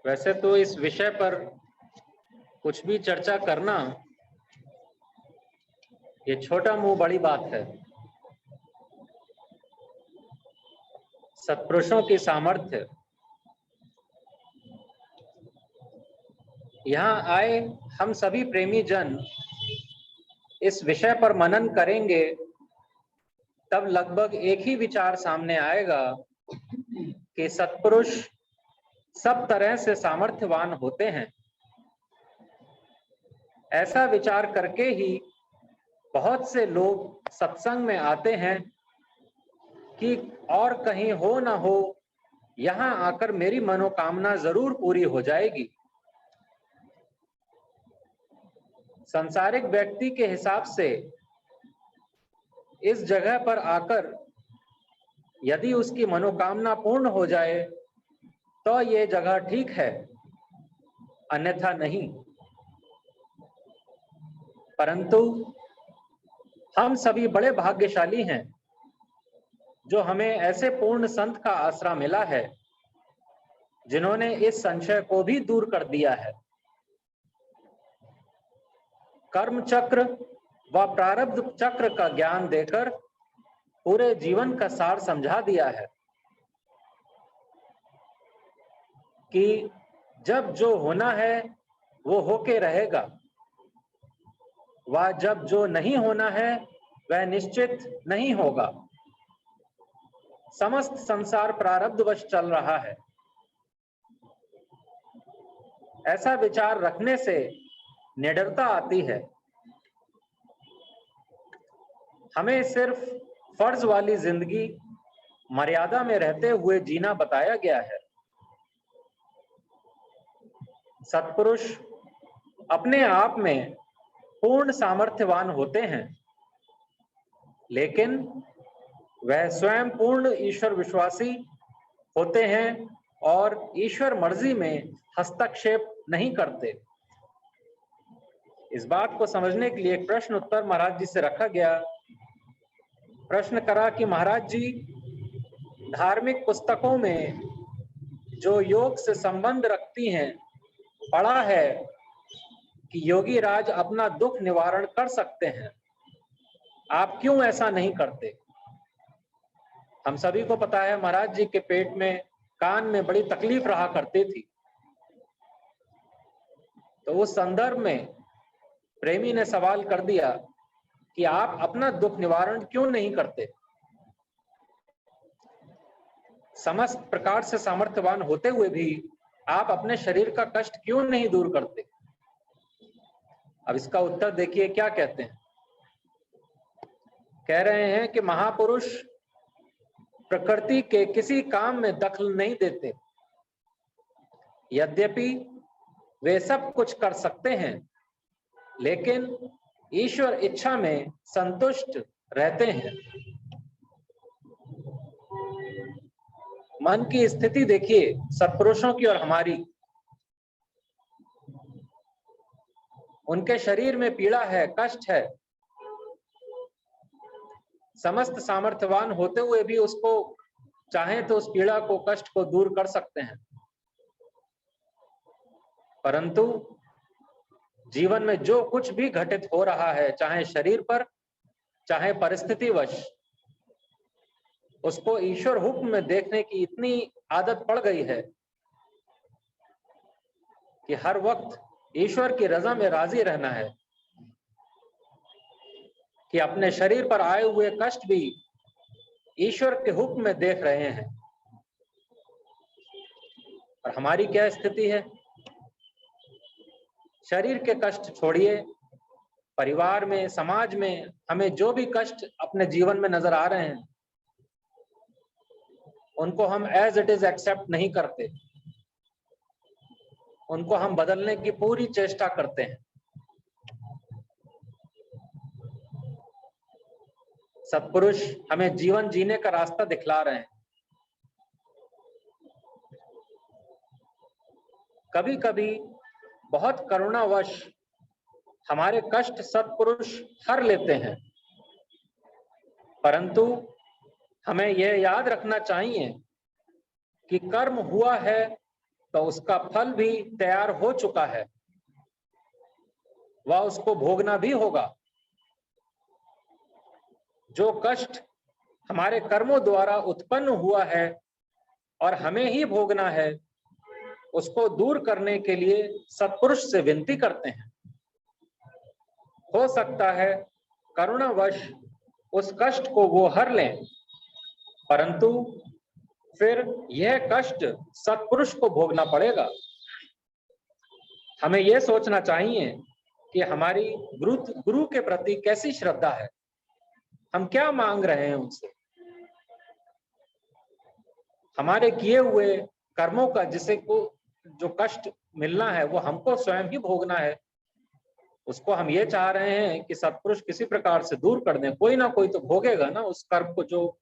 वैसे तो इस विषय पर कुछ भी चर्चा करना ये छोटा मुंह बड़ी बात है। सत्पुरुषों की सामर्थ्य, यहाँ आए हम सभी प्रेमी जन इस विषय पर मनन करेंगे तब लगभग एक ही विचार सामने आएगा कि सत्पुरुष सब तरह से सामर्थ्यवान होते हैं। ऐसा विचार करके ही बहुत से लोग सत्संग में आते हैं कि और कहीं हो ना हो, यहाँ आकर मेरी मनोकामना जरूर पूरी हो जाएगी। सांसारिक व्यक्ति के हिसाब से इस जगह पर आकर यदि उसकी मनोकामना पूर्ण हो जाए तो ये जगह ठीक है, अन्यथा नहीं। परंतु हम सभी बड़े भाग्यशाली हैं जो हमें ऐसे पूर्ण संत का आसरा मिला है जिन्होंने इस संशय को भी दूर कर दिया है। कर्म चक्र व प्रारब्ध चक्र का ज्ञान देकर पूरे जीवन का सार समझा दिया है कि जब जो होना है वो होके रहेगा, व जब जो नहीं होना है वह निश्चित नहीं होगा। समस्त संसार प्रारब्धवश चल रहा है। ऐसा विचार रखने से निडरता आती है। हमें सिर्फ फर्ज वाली जिंदगी मर्यादा में रहते हुए जीना बताया गया है। सत्पुरुष अपने आप में पूर्ण सामर्थ्यवान होते हैं, लेकिन वह स्वयं पूर्ण ईश्वर विश्वासी होते हैं और ईश्वर मर्जी में हस्तक्षेप नहीं करते। इस बात को समझने के लिए एक प्रश्न उत्तर महाराज जी से रखा गया। प्रश्न करा कि महाराज जी, धार्मिक पुस्तकों में जो योग से संबंध रखती हैं, पढ़ा है कि योगी राज अपना दुख निवारण कर सकते हैं, आप क्यों ऐसा नहीं करते? हम सभी को पता है महाराज जी के पेट में, कान में बड़ी तकलीफ रहा करती थी। तो उस संदर्भ में प्रेमी ने सवाल कर दिया कि आप अपना दुख निवारण क्यों नहीं करते? समस्त प्रकार से सामर्थ्यवान होते हुए भी आप अपने शरीर का कष्ट क्यों नहीं दूर करते? अब इसका उत्तर देखिए क्या कहते हैं। कह रहे हैं कि महापुरुष प्रकृति के किसी काम में दखल नहीं देते। यद्यपि वे सब कुछ कर सकते हैं, लेकिन ईश्वर इच्छा में संतुष्ट रहते हैं। मन की स्थिति देखिए सत्पुरुषों की और हमारी। उनके शरीर में पीड़ा है, कष्ट है, समस्त सामर्थ्यवान होते हुए भी उसको चाहे तो उस पीड़ा को, कष्ट को दूर कर सकते हैं। परंतु जीवन में जो कुछ भी घटित हो रहा है, चाहे शरीर पर चाहे परिस्थितिवश, उसको ईश्वर हुक्म में देखने की इतनी आदत पड़ गई है कि हर वक्त ईश्वर की रजा में राजी रहना है कि अपने शरीर पर आए हुए कष्ट भी ईश्वर के हुक्म में देख रहे हैं। और हमारी क्या स्थिति है? शरीर के कष्ट छोड़िए, परिवार में, समाज में हमें जो भी कष्ट अपने जीवन में नजर आ रहे हैं, उनको हम एज इट इज एक्सेप्ट नहीं करते, उनको हम बदलने की पूरी चेष्टा करते हैं। सत्पुरुष हमें जीवन जीने का रास्ता दिखला रहे हैं। कभी कभी बहुत करुणावश हमारे कष्ट सत्पुरुष हर लेते हैं, परंतु हमें यह याद रखना चाहिए कि कर्म हुआ है तो उसका फल भी तैयार हो चुका है, वह उसको भोगना भी होगा। जो कष्ट हमारे कर्मों द्वारा उत्पन्न हुआ है और हमें ही भोगना है, उसको दूर करने के लिए सत्पुरुष से विनती करते हैं। हो सकता है करुणावश उस कष्ट को वो हर लें, परंतु फिर यह कष्ट सत्पुरुष को भोगना पड़ेगा। हमें यह सोचना चाहिए कि हमारी गुरु के प्रति कैसी श्रद्धा है, हम क्या मांग रहे हैं उनसे। हमारे किए हुए कर्मों का जिसे को जो कष्ट मिलना है वो हमको स्वयं ही भोगना है। उसको हम ये चाह रहे हैं कि सत्पुरुष किसी प्रकार से दूर कर दें, कोई ना कोई तो भोगेगा ना उस कर्म को जो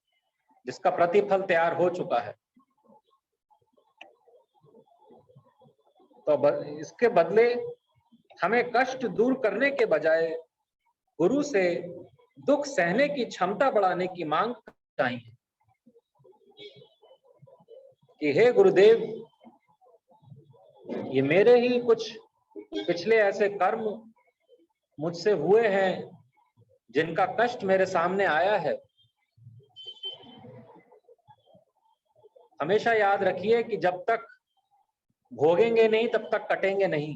जिसका प्रतिफल तैयार हो चुका है। तो इसके बदले हमें कष्ट दूर करने के बजाय गुरु से दुख सहने की क्षमता बढ़ाने की मांग चाहिए कि हे गुरुदेव, ये मेरे ही कुछ पिछले ऐसे कर्म मुझसे हुए हैं जिनका कष्ट मेरे सामने आया है। हमेशा याद रखिए कि जब तक भोगेंगे नहीं तब तक कटेंगे नहीं,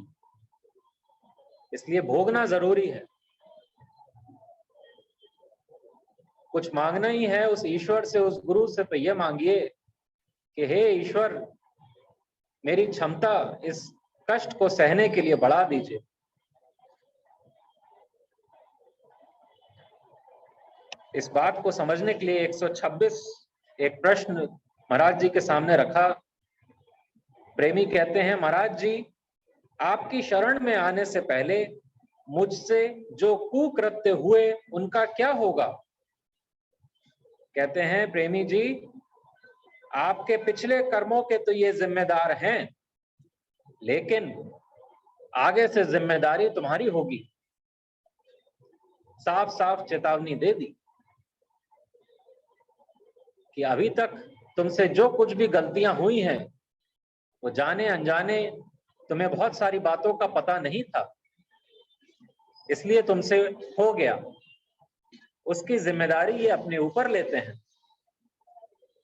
इसलिए भोगना जरूरी है। कुछ मांगना ही है उस ईश्वर से, उस गुरु से, तो ये मांगिए कि हे ईश्वर, मेरी क्षमता इस कष्ट को सहने के लिए बढ़ा दीजिए। इस बात को समझने के लिए 126 एक प्रश्न महाराज जी के सामने रखा। प्रेमी कहते हैं, महाराज जी, आपकी शरण में आने से पहले मुझसे जो कुकृत्य हुए उनका क्या होगा? कहते हैं, प्रेमी जी, आपके पिछले कर्मों के तो ये जिम्मेदार हैं, लेकिन आगे से जिम्मेदारी तुम्हारी होगी। साफ साफ चेतावनी दे दी कि अभी तक तुमसे जो कुछ भी गलतियां हुई हैं वो जाने अनजाने तुम्हें बहुत सारी बातों का पता नहीं था, इसलिए तुमसे हो गया। उसकी जिम्मेदारी ये अपने ऊपर लेते हैं,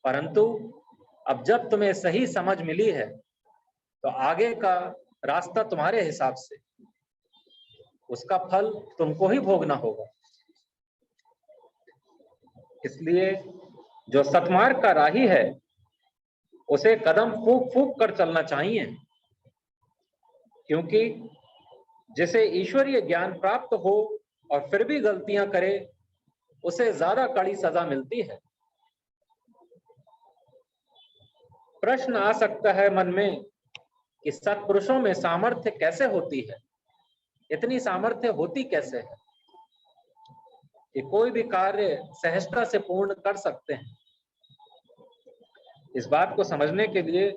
परंतु अब जब तुम्हें सही समझ मिली है तो आगे का रास्ता तुम्हारे हिसाब से, उसका फल तुमको ही भोगना होगा। इसलिए जो सतमार्ग का राही है उसे कदम फूंक फूंक कर चलना चाहिए, क्योंकि जिसे ईश्वरीय ज्ञान प्राप्त हो और फिर भी गलतियां करे, उसे ज्यादा कड़ी सजा मिलती है। प्रश्न आ सकता है मन में कि सत्पुरुषों में सामर्थ्य कैसे होती है, इतनी सामर्थ्य होती कैसे है कि कोई भी कार्य सहजता से पूर्ण कर सकते हैं। इस बात को समझने के लिए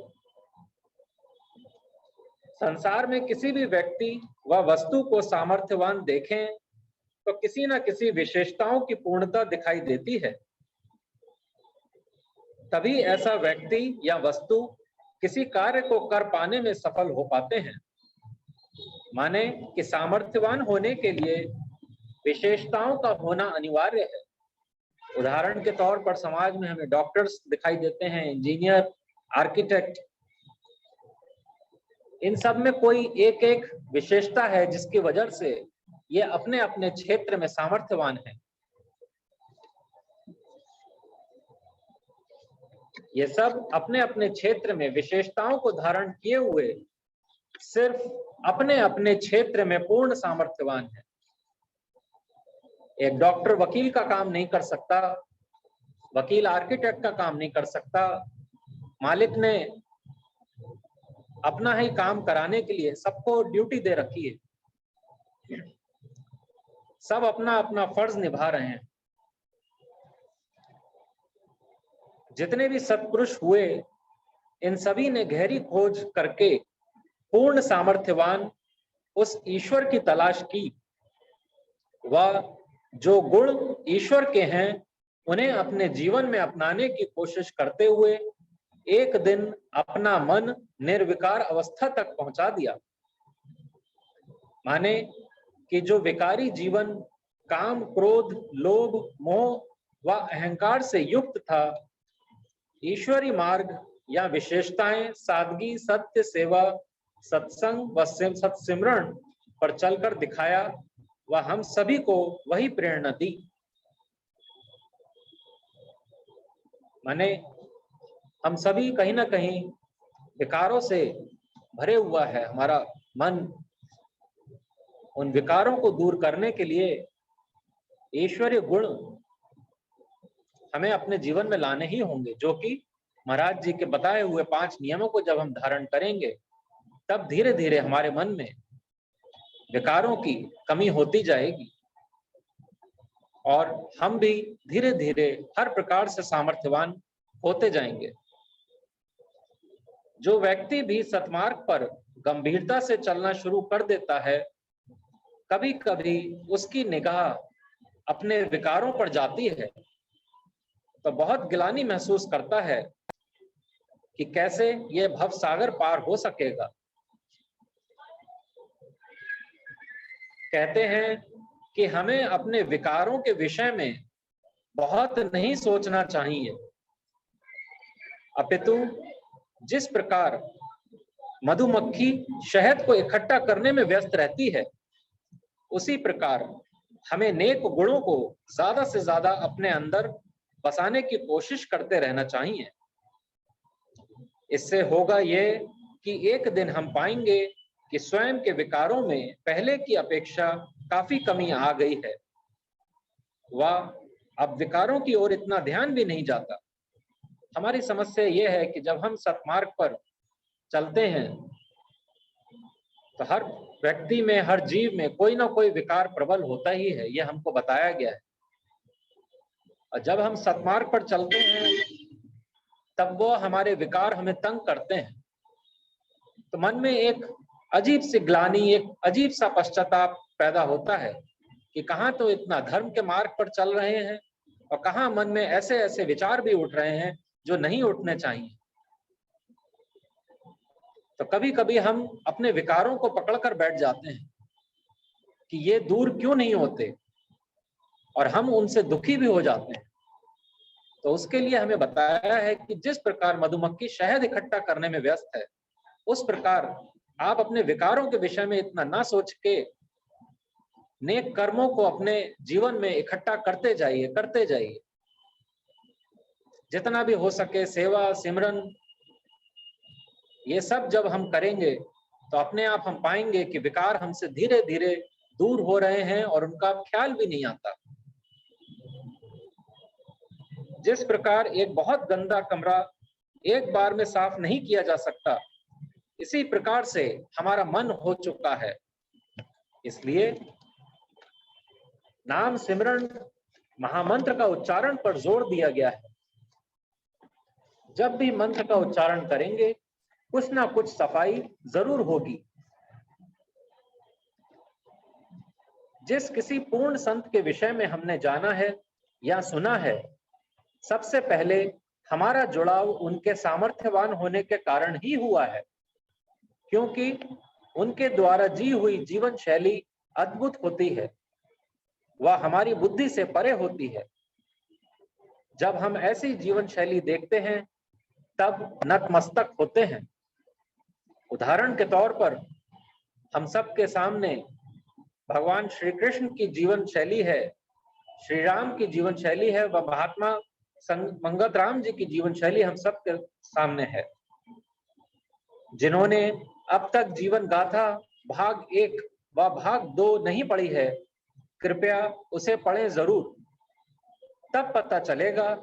संसार में किसी भी व्यक्ति व वस्तु को सामर्थ्यवान देखें तो किसी न किसी विशेषताओं की पूर्णता दिखाई देती है। तभी ऐसा व्यक्ति या वस्तु किसी कार्य को कर पाने में सफल हो पाते हैं। माने कि सामर्थ्यवान होने के लिए विशेषताओं का होना अनिवार्य है। उदाहरण के तौर पर समाज में हमें डॉक्टर्स दिखाई देते हैं, इंजीनियर, आर्किटेक्ट, इन सब में कोई एक एक विशेषता है जिसकी वजह से ये अपने अपने क्षेत्र में सामर्थ्यवान है। ये सब अपने अपने क्षेत्र में विशेषताओं को धारण किए हुए सिर्फ अपने अपने क्षेत्र में पूर्ण सामर्थ्यवान है। एक डॉक्टर वकील का काम नहीं कर सकता, वकील आर्किटेक्ट का काम नहीं कर सकता। मालिक ने अपना ही काम कराने के लिए सबको ड्यूटी दे रखी है, सब अपना अपना फर्ज निभा रहे हैं। जितने भी सत्पुरुष हुए, इन सभी ने गहरी खोज करके पूर्ण सामर्थ्यवान उस ईश्वर की तलाश की। वह जो गुण ईश्वर के हैं उन्हें अपने जीवन में अपनाने की कोशिश करते हुए एक दिन अपना मन निर्विकार अवस्था तक पहुंचा दिया। माने कि जो विकारी जीवन काम, क्रोध, लोभ, मोह व अहंकार से युक्त था, ईश्वरी मार्ग या विशेषताएं सादगी, सत्य, सेवा, सत्संग व सत्सिमरण पर चलकर दिखाया व हम सभी को वही प्रेरणा दी। माने हम सभी कहीं ना कहीं विकारों से भरे हुआ है हमारा मन। उन विकारों को दूर करने के लिए ईश्वरीय गुण हमें अपने जीवन में लाने ही होंगे, जो कि महाराज जी के बताए हुए 5 नियमों को जब हम धारण करेंगे, तब धीरे धीरे हमारे मन में विकारों की कमी होती जाएगी और हम भी धीरे धीरे हर प्रकार से सामर्थ्यवान होते जाएंगे। जो व्यक्ति भी सतमार्ग पर गंभीरता से चलना शुरू कर देता है, कभी कभी उसकी निगाह अपने विकारों पर जाती है तो बहुत गिलानी महसूस करता है कि कैसे यह भव सागर पार हो सकेगा। कहते हैं कि हमें अपने विकारों के विषय में बहुत नहीं सोचना चाहिए, अपितु जिस प्रकार मधुमक्खी शहद को इकट्ठा करने में व्यस्त रहती है, उसी प्रकार हमें नेक गुणों को ज्यादा से ज्यादा अपने अंदर बसाने की कोशिश करते रहना चाहिए। इससे होगा ये कि एक दिन हम पाएंगे कि स्वयं के विकारों में पहले की अपेक्षा काफी कमी आ गई है व अब विकारों की ओर इतना ध्यान भी नहीं जाता। हमारी समस्या यह है कि जब हम सतमार्ग पर चलते हैं तो हर व्यक्ति में, हर जीव में कोई ना कोई विकार प्रबल होता ही है, यह हमको बताया गया है। और जब हम सतमार्ग पर चलते हैं तब वो हमारे विकार हमें तंग करते हैं, तो मन में एक अजीब सी ग्लानि, एक अजीब सा पश्चाताप पैदा होता है कि कहाँ तो इतना धर्म के मार्ग पर चल रहे हैं और कहाँ मन में ऐसे ऐसे विचार भी उठ रहे हैं जो नहीं उठने चाहिए। तो कभी कभी हम अपने विकारों को पकड़कर बैठ जाते हैं कि ये दूर क्यों नहीं होते, और हम उनसे दुखी भी हो जाते हैं। तो उसके लिए हमें बताया है कि जिस प्रकार मधुमक्खी शहद इकट्ठा करने में व्यस्त है, उस प्रकार आप अपने विकारों के विषय में इतना ना सोच के नेक कर्मों को अपने जीवन में इकट्ठा करते जाइए। जितना भी हो सके सेवा, सिमरन, ये सब जब हम करेंगे तो अपने आप हम पाएंगे कि विकार हमसे धीरे धीरे दूर हो रहे हैं और उनका ख्याल भी नहीं आता। जिस प्रकार एक बहुत गंदा कमरा एक बार में साफ नहीं किया जा सकता, इसी प्रकार से हमारा मन हो चुका है। इसलिए नाम सिमरन महामंत्र का उच्चारण पर जोर दिया गया है। जब भी मंत्र का उच्चारण करेंगे कुछ ना कुछ सफाई जरूर होगी। जिस किसी पूर्ण संत के विषय में हमने जाना है या सुना है, सबसे पहले हमारा जुड़ाव उनके सामर्थ्यवान होने के कारण ही हुआ है, क्योंकि उनके द्वारा जी हुई जीवन शैली अद्भुत होती है, वह हमारी बुद्धि से परे होती है। जब हम ऐसी जीवन शैली देखते हैं तब नतमस्तक होते हैं। उदाहरण के तौर पर हम सबके सामने भगवान श्री कृष्ण की जीवन शैली है, श्री राम की जीवन शैली है, व महात्मा मंगत राम जी की जीवन शैली हम सबके सामने है। जिन्होंने अब तक जीवन गाथा भाग 1 व भाग 2 नहीं पढ़ी है, कृपया उसे पढ़ें जरूर। तब पता चलेगा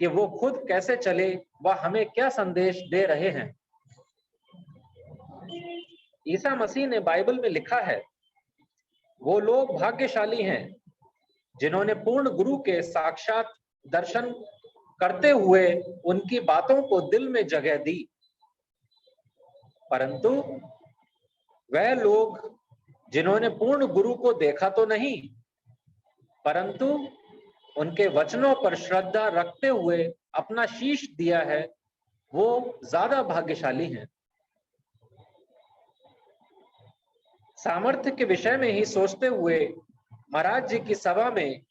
कि वो खुद कैसे चले व हमें क्या संदेश दे रहे हैं। ईसा मसीह ने बाइबल में लिखा है, वो लोग भाग्यशाली हैं जिन्होंने पूर्ण गुरु के साक्षात दर्शन करते हुए उनकी बातों को दिल में जगह दी। परंतु वह लोग जिन्होंने पूर्ण गुरु को देखा तो नहीं, परंतु उनके वचनों पर श्रद्धा रखते हुए अपना शीश दिया है, वो ज्यादा भाग्यशाली हैं। सामर्थ्य के विषय में ही सोचते हुए महाराज जी की सभा में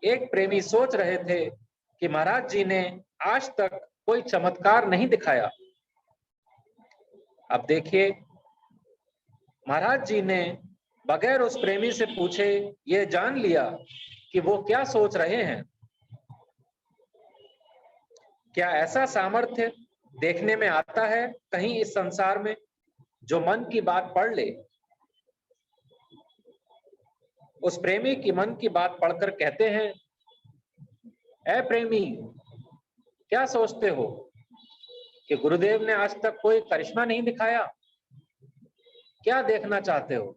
एक प्रेमी सोच रहे थे कि महाराज जी ने आज तक कोई चमत्कार नहीं दिखाया। अब देखिए, महाराज जी ने बगैर उस प्रेमी से पूछे ये जान लिया कि वो क्या सोच रहे हैं। क्या ऐसा सामर्थ्य देखने में आता है कहीं इस संसार में, जो मन की बात पढ़ ले? उस प्रेमी की मन की बात पढ़कर कहते हैं, ऐ प्रेमी, क्या सोचते हो कि गुरुदेव ने आज तक कोई करिश्मा नहीं दिखाया? क्या देखना चाहते हो?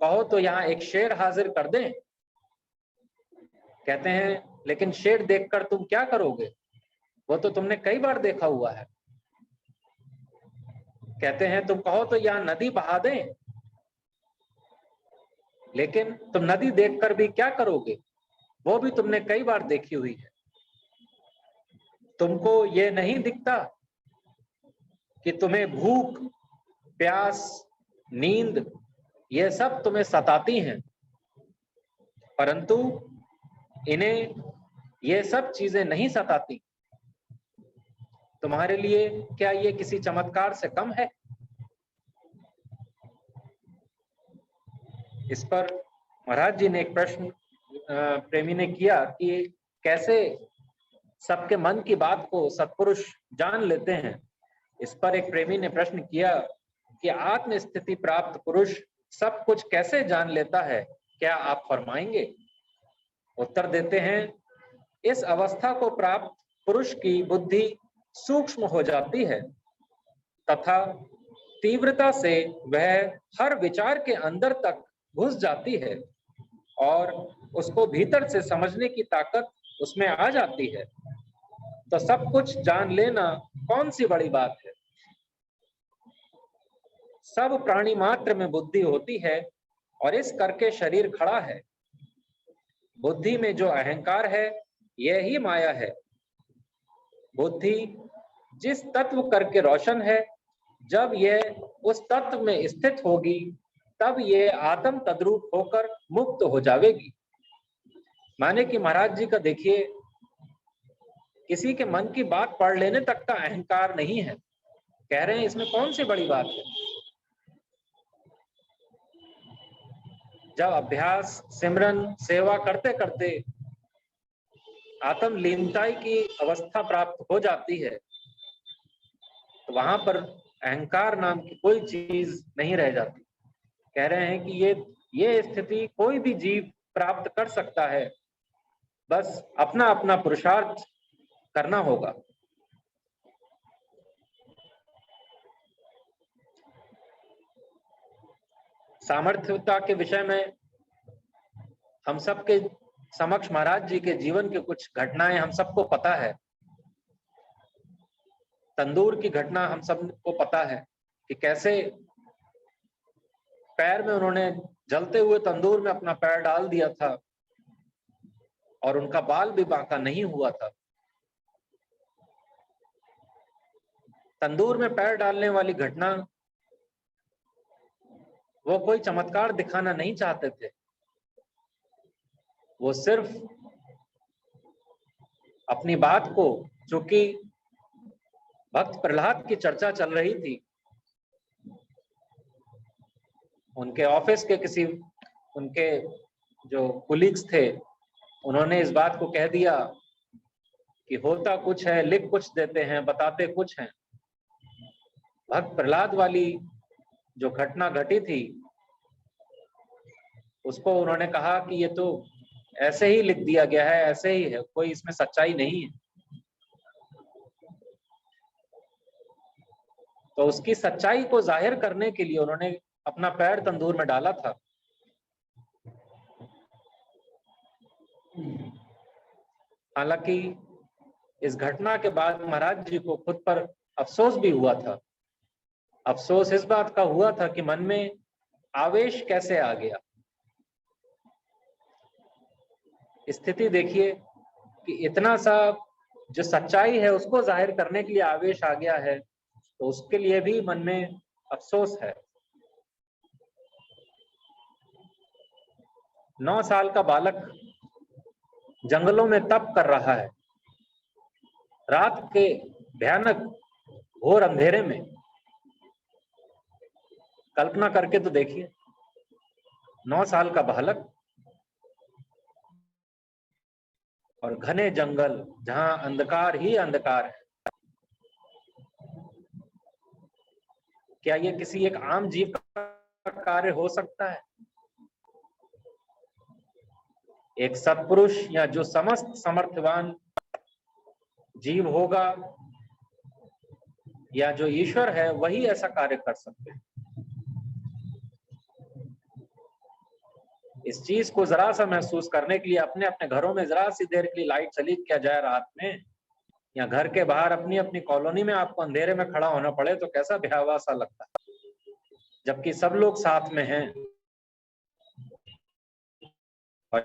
कहो तो यहाँ एक शेर हाजिर कर दें। कहते हैं, लेकिन शेर देखकर तुम क्या करोगे? वो तो तुमने कई बार देखा हुआ है। कहते हैं, तुम कहो तो यहाँ नदी बहा दें। लेकिन तुम नदी देखकर भी क्या करोगे? वो भी तुमने कई बार देखी हुई है। तुमको ये नहीं दिखता कि तुम्हें भूख, प्यास, नींद, ये सब तुम्हें सताती हैं, परंतु इन्हें ये सब चीजें नहीं सताती। तुम्हारे लिए क्या ये किसी चमत्कार से कम है? इस पर महाराज जी ने एक प्रश्न प्रेमी ने किया कि कैसे सबके मन की बात को सत्पुरुष जान लेते हैं। इस पर एक प्रेमी ने प्रश्न किया कि आत्म स्थिति प्राप्त पुरुष सब कुछ कैसे जान लेता है, क्या आप फरमाएंगे? उत्तर देते हैं, इस अवस्था को प्राप्त पुरुष की बुद्धि सूक्ष्म हो जाती है तथा तीव्रता से वह हर विचार के अंदर तक घुस जाती है और उसको भीतर से समझने की ताकत उसमें आ जाती है। तो सब कुछ जान लेना कौन सी बड़ी बात है। सब प्राणी मात्र में बुद्धि होती है और इस करके शरीर खड़ा है। बुद्धि में जो अहंकार है यह ही माया है। बुद्धि जिस तत्व करके रोशन है, जब यह उस तत्व में स्थित होगी तब यह आत्म तद्रूप होकर मुक्त हो जाएगी। माने कि महाराज जी का देखिए, किसी के मन की बात पढ़ लेने तक का अहंकार नहीं है। कह रहे हैं इसमें कौन सी बड़ी बात है। जब अभ्यास, सिमरन, सेवा करते करते आत्म लीनताई की अवस्था प्राप्त हो जाती है तो वहां पर अहंकार नाम की कोई चीज नहीं रह जाती। कह रहे हैं कि ये स्थिति कोई भी जीव प्राप्त कर सकता है, बस अपना अपना पुरुषार्थ करना होगा। सामर्थ्यता के विषय में हम सबके समक्ष महाराज जी के जीवन के कुछ घटनाएं हम सबको पता है। तंदूर की घटना हम सबको पता है कि कैसे पैर में उन्होंने जलते हुए तंदूर में अपना पैर डाल दिया था और उनका बाल भी बांका नहीं हुआ था। तंदूर में पैर डालने वाली घटना, वो कोई चमत्कार दिखाना नहीं चाहते थे। वो सिर्फ अपनी बात को, चूंकि भक्त प्रहलाद की चर्चा चल रही थी, उनके ऑफिस के किसी उनके जो कुलीग्स थे उन्होंने इस बात को कह दिया कि होता कुछ है, लिख कुछ देते हैं, बताते कुछ हैं। भक्त प्रहलाद वाली जो घटना घटी थी उसको उन्होंने कहा कि ये तो ऐसे ही लिख दिया गया है, ऐसे ही है, कोई इसमें सच्चाई नहीं है। तो उसकी सच्चाई को जाहिर करने के लिए उन्होंने अपना पैर तंदूर में डाला था। हालांकि इस घटना के बाद महाराज जी को खुद पर अफसोस भी हुआ था। अफसोस इस बात का हुआ था कि मन में आवेश कैसे आ गया। स्थिति देखिए कि इतना सा जो सच्चाई है उसको जाहिर करने के लिए आवेश आ गया है, तो उसके लिए भी मन में अफसोस है। 9 साल का बालक जंगलों में तप कर रहा है, रात के भयानक घोर अंधेरे में। कल्पना करके तो देखिए, 9 साल का बालक और घने जंगल जहां अंधकार ही अंधकार है। क्या ये किसी एक आम जीव का कार्य हो सकता है? एक सत्पुरुष या जो समस्त समर्थवान जीव होगा या जो ईश्वर है, वही ऐसा कार्य कर सकते हैं। इस चीज को जरा सा महसूस करने के लिए अपने अपने घरों में जरा सी देर के लिए लाइट चली किया जाए रात में, या घर के बाहर अपनी अपनी कॉलोनी में आपको अंधेरे में खड़ा होना पड़े, तो कैसा भयावह सा लगता है, जबकि सब लोग साथ में हैं। और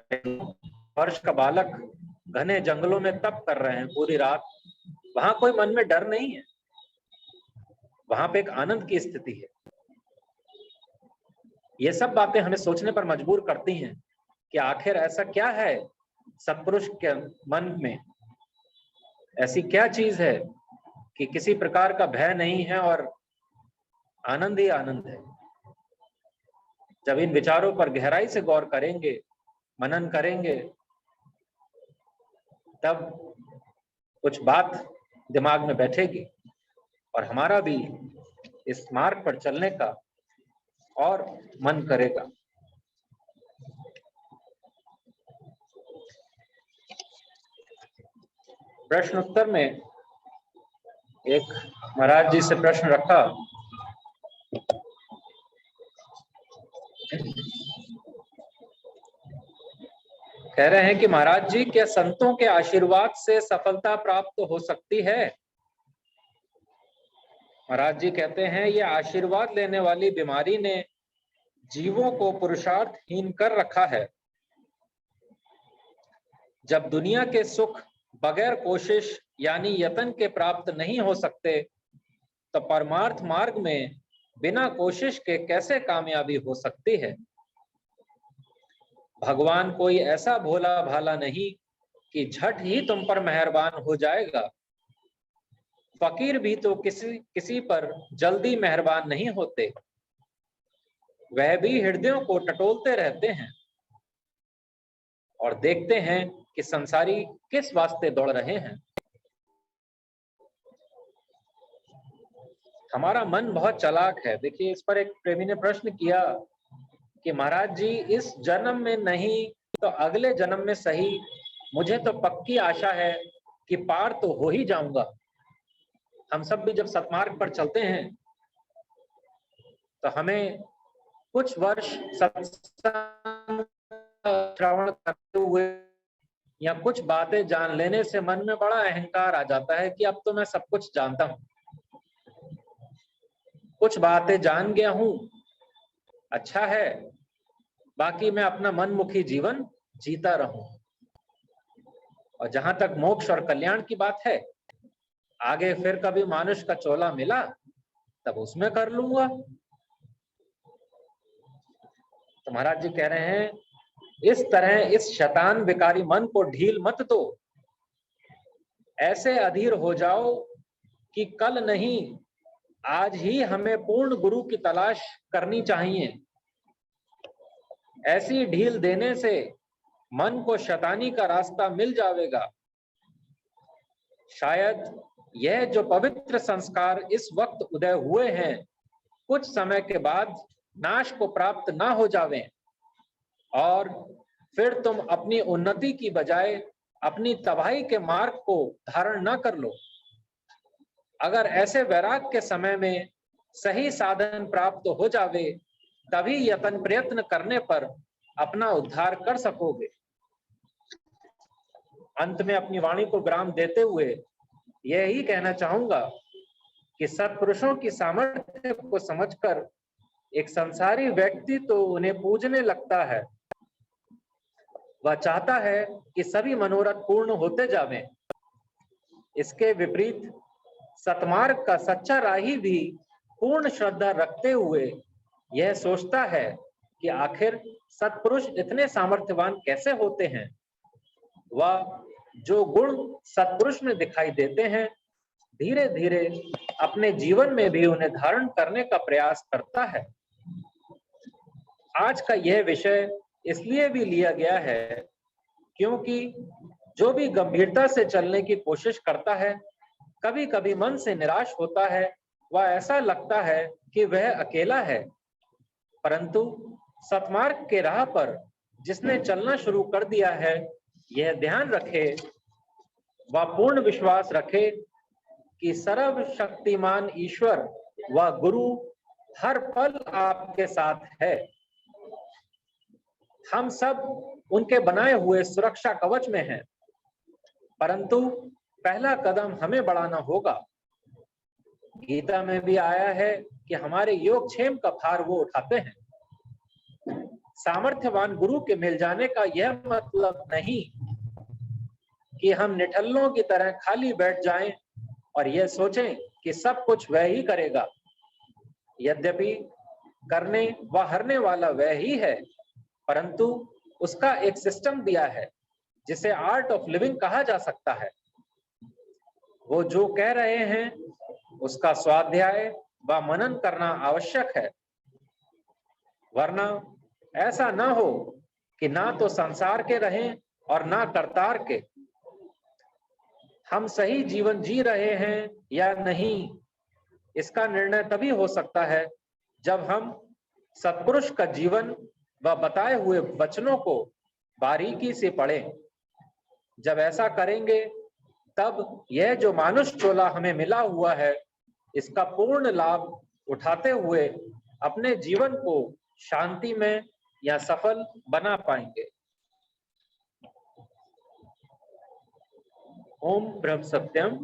वर्ष का बालक घने जंगलों में तप कर रहे हैं पूरी रात। वहां कोई मन में डर नहीं है, वहां पे एक आनंद की स्थिति है। ये सब बातें हमें सोचने पर मजबूर करती हैं कि आखिर ऐसा क्या है सत्पुरुष के मन में, ऐसी क्या चीज है कि किसी प्रकार का भय नहीं है और आनंद ही आनंद है। जब इन विचारों पर गहराई से गौर करेंगे, मनन करेंगे, तब कुछ बात दिमाग में बैठेगी और हमारा भी इस मार्ग पर चलने का और मन करेगा। प्रश्न उत्तर में एक महाराज जी से प्रश्न रखा, कह रहे हैं कि महाराज जी, क्या संतों के आशीर्वाद से सफलता प्राप्त हो सकती है? महाराज जी कहते हैं, ये आशीर्वाद लेने वाली बीमारी ने जीवों को पुरुषार्थहीन कर रखा है। जब दुनिया के सुख बगैर कोशिश यानी यत्न के प्राप्त नहीं हो सकते, तो परमार्थ मार्ग में बिना कोशिश के कैसे कामयाबी हो सकती है? भगवान कोई ऐसा भोला भाला नहीं कि झट ही तुम पर मेहरबान हो जाएगा। फकीर भी तो किसी पर जल्दी मेहरबान नहीं होते, वह भी हृदयों को टटोलते रहते हैं और देखते हैं कि संसारी किस वास्ते दौड़ रहे हैं। हमारा मन बहुत चालाक है। देखिए, इस पर एक प्रेमी ने प्रश्न किया कि महाराज जी, इस जन्म में नहीं तो अगले जन्म में सही, मुझे तो पक्की आशा है कि पार तो हो ही जाऊंगा। हम सब भी जब सत्मार्ग पर चलते हैं तो हमें कुछ वर्ष सत्संग श्रवण करते हुए या कुछ बातें जान लेने से मन में बड़ा अहंकार आ जाता है कि अब तो मैं सब कुछ जानता हूं, कुछ बातें जान गया हूं, अच्छा है, बाकी मैं अपना मनमुखी जीवन जीता रहूं। और जहां तक मोक्ष और कल्याण की बात है, आगे फिर कभी मानुष का चोला मिला तब उसमें कर लूंगा। तो महाराज जी कह रहे हैं, इस तरह इस शैतान विकारी मन को ढील मत दो। ऐसे अधीर हो जाओ कि कल नहीं आज ही हमें पूर्ण गुरु की तलाश करनी चाहिए। ऐसी ढील देने से मन को शैतानी का रास्ता मिल जाएगा। शायद यह जो पवित्र संस्कार इस वक्त उदय हुए हैं, कुछ समय के बाद नाश को प्राप्त ना हो जावें और फिर तुम अपनी उन्नति की बजाय अपनी तबाही के मार्ग को धारण ना कर लो। अगर ऐसे वैराग के समय में सही साधन प्राप्त हो जावे, तभी यत्न प्रयत्न करने पर अपना उद्धार कर सकोगे। अंत में अपनी वाणी को विराम देते हुए यही कहना चाहूंगा कि सत्पुरुषों की सामर्थ्य को समझकर एक संसारी व्यक्ति तो उन्हें पूजने लगता है। वह चाहता है कि सभी मनोरथ पूर्ण होते जावें, इसके विपरीत सतमार्ग का सच्चा राही भी पूर्ण श्रद्धा रखते हुए यह सोचता है कि आखिर सत्पुरुष इतने सामर्थ्यवान कैसे होते हैं। वह जो गुण सत्पुरुष में दिखाई देते हैं, धीरे धीरे अपने जीवन में भी उन्हें धारण करने का प्रयास करता है। आज का यह विषय इसलिए भी लिया गया है क्योंकि जो भी गंभीरता से चलने की कोशिश करता है, कभी कभी मन से निराश होता है। वह ऐसा लगता है कि वह अकेला है, परंतु सतमार्ग के राह पर जिसने चलना शुरू कर दिया है, यह ध्यान रखे व पूर्ण विश्वास रखे कि सर्वशक्तिमान ईश्वर व गुरु हर पल आपके साथ है। हम सब उनके बनाए हुए सुरक्षा कवच में हैं, परंतु पहला कदम हमें बढ़ाना होगा। गीता में भी आया है कि हमारे योगक्षेम का भार वो उठाते हैं। सामर्थ्यवान गुरु के मिल जाने का यह मतलब नहीं कि हम निठल्लों की तरह खाली बैठ जाएं और यह सोचें कि सब कुछ वह ही करेगा। यद्यपि करने व हरने वाला वह ही है, परंतु उसका एक सिस्टम दिया है जिसे आर्ट ऑफ लिविंग कहा जा सकता है। वो जो कह रहे हैं उसका स्वाध्याय व मनन करना आवश्यक है, वरना ऐसा ना हो कि ना तो संसार के रहें और ना करतार के। हम सही जीवन जी रहे हैं या नहीं, इसका निर्णय तभी हो सकता है जब हम सत्पुरुष का जीवन व बताए हुए वचनों को बारीकी से पढ़ें। जब ऐसा करेंगे तब यह जो मानुष चोला हमें मिला हुआ है, इसका पूर्ण लाभ उठाते हुए अपने जीवन को शांति में या सफल बना पाएंगे। ओम ब्रह्म सत्यम।